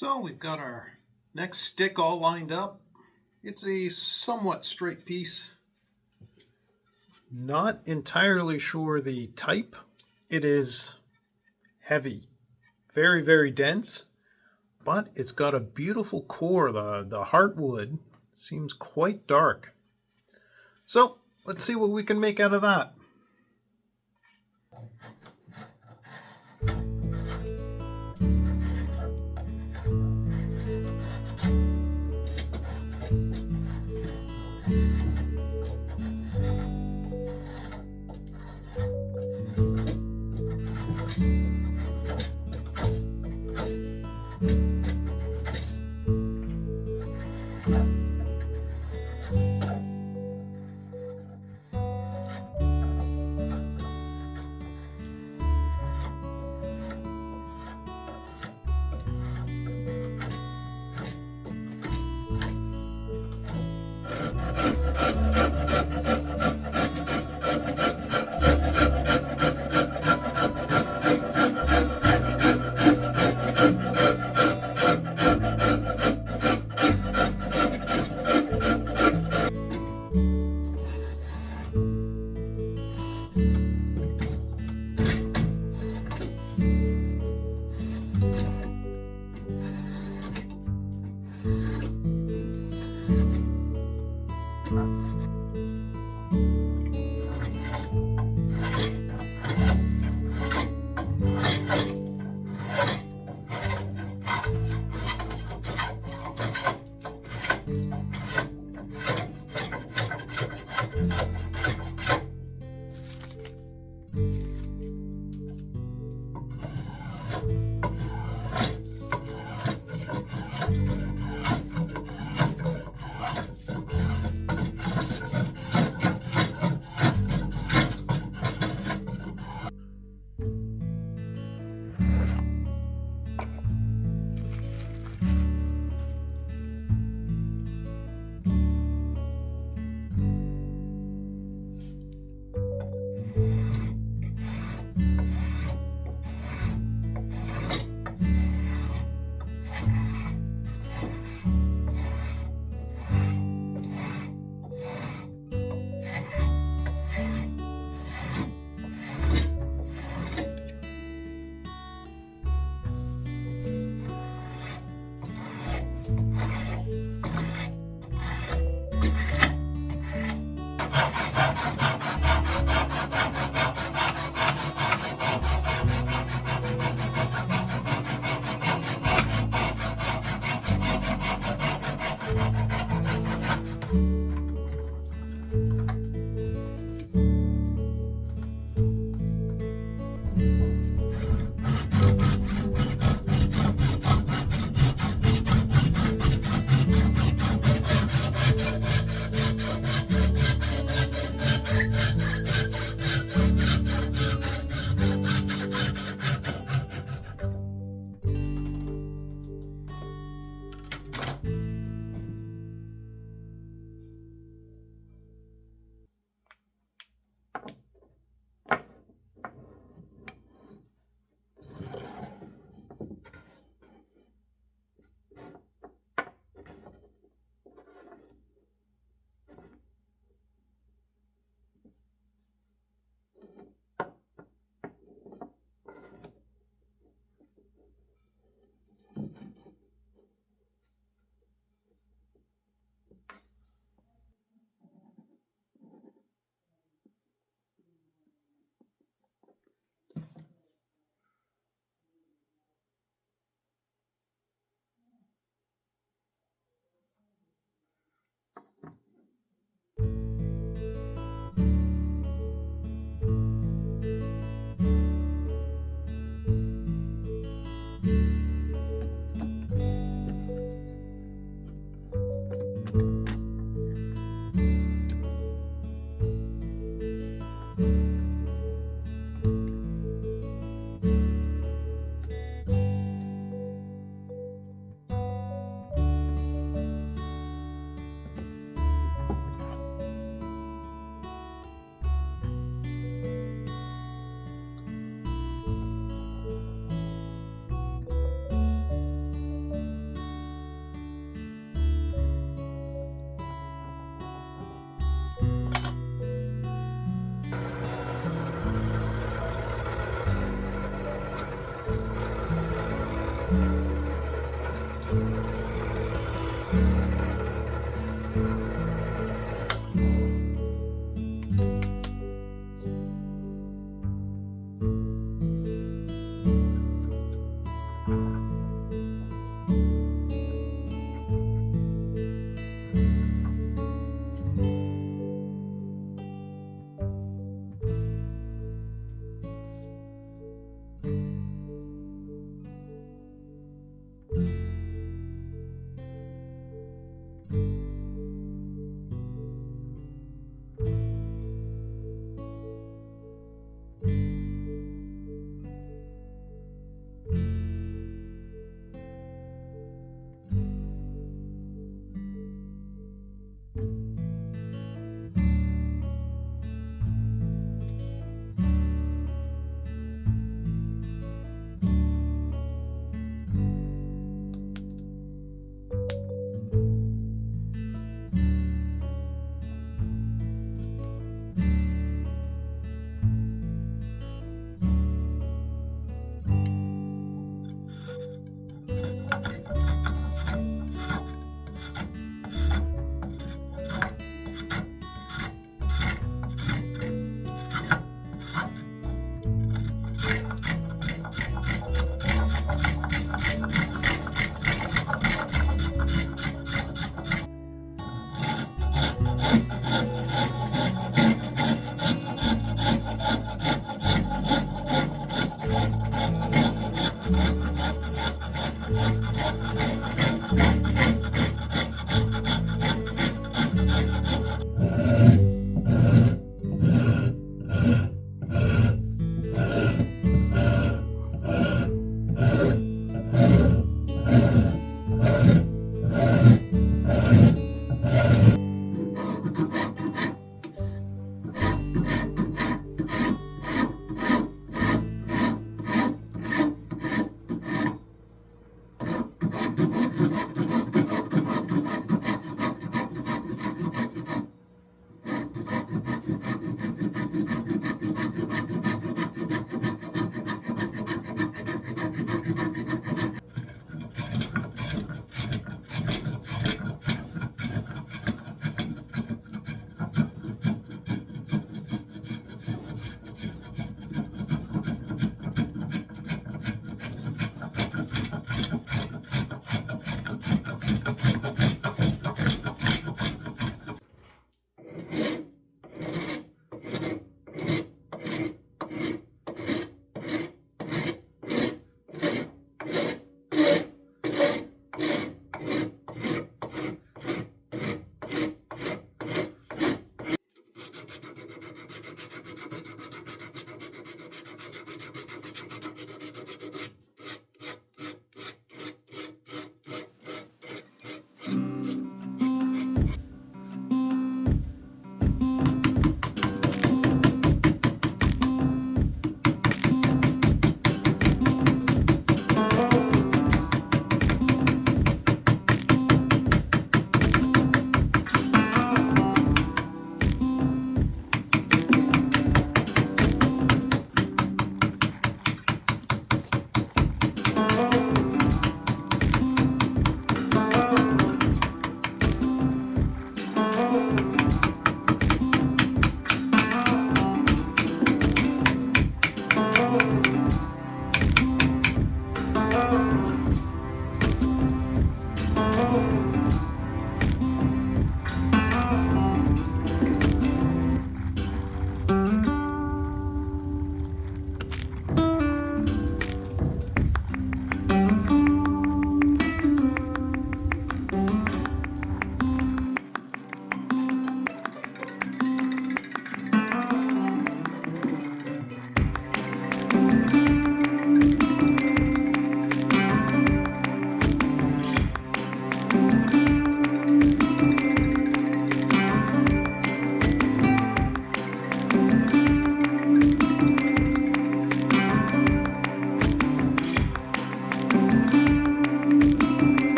So we've got our next stick all lined up. It's a somewhat straight piece. Not entirely sure the type. It is heavy, very, very dense, but it's got a beautiful core. The hardwood seems quite dark. So let's see what we can make out of that.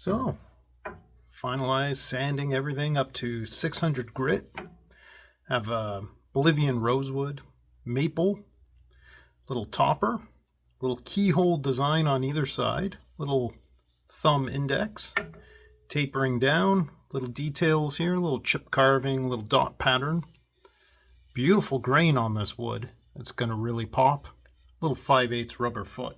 So, finalize sanding everything up to 600 grit. Have a Bolivian rosewood, maple, little topper, little keyhole design on either side, little thumb index, tapering down, little details here, little chip carving, little dot pattern. Beautiful grain on this wood. It's going to really pop. Little 5/8 rubber foot.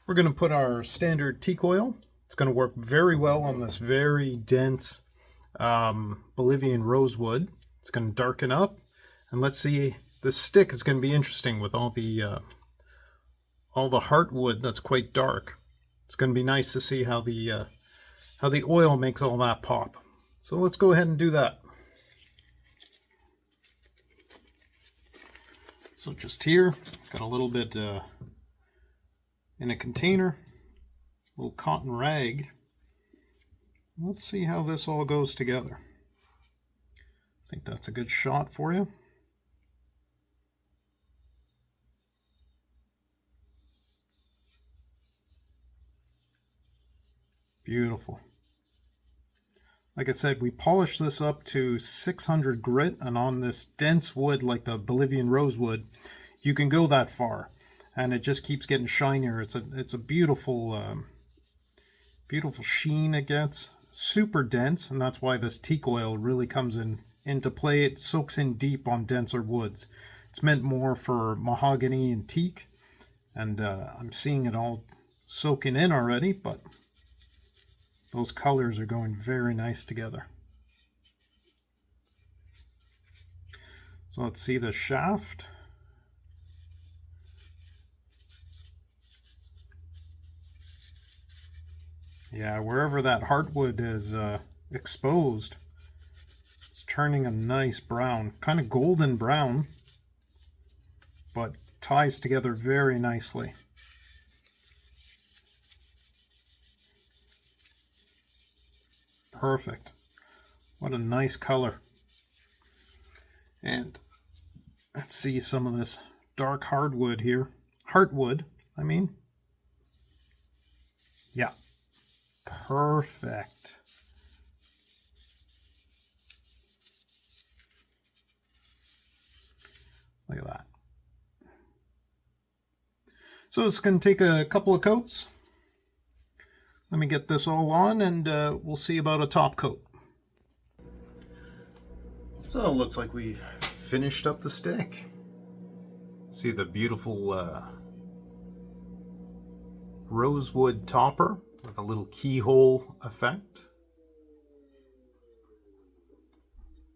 We're going to put our standard teak oil. It's going to work very well on this very dense Bolivian rosewood. It's going to darken up, and let's see. This stick is going to be interesting with all the hardwood that's quite dark. It's going to be nice to see how the oil makes all that pop. So let's go ahead and do that. So just here, got a little bit in a container, a little cotton rag. Let's see how this all goes together. I think that's a good shot for you. Beautiful. Like I said, we polished this up to 600 grit, and on this dense wood like the Bolivian rosewood, you can go that far, and it just keeps getting shinier. It's a beautiful, beautiful sheen it gets. Super dense, and that's why this teak oil really comes into play. It soaks in deep on denser woods. It's meant more for mahogany and teak, and I'm seeing it all soaking in already, but those colors are going very nice together. So let's see the shaft. Yeah, wherever that hardwood is exposed, it's turning a nice brown, kind of golden brown, but ties together very nicely. Perfect. What a nice color. And let's see some of this dark hardwood here. Heartwood, I mean. Yeah. Perfect. Look at that. So it's going to take a couple of coats. Let me get this all on, and we'll see about a top coat. So it looks like we finished up the stick. See the beautiful rosewood topper with a little keyhole effect.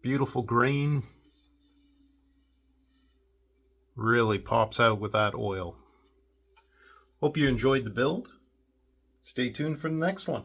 Beautiful grain. Really pops out with that oil. Hope you enjoyed the build. Stay tuned for the next one.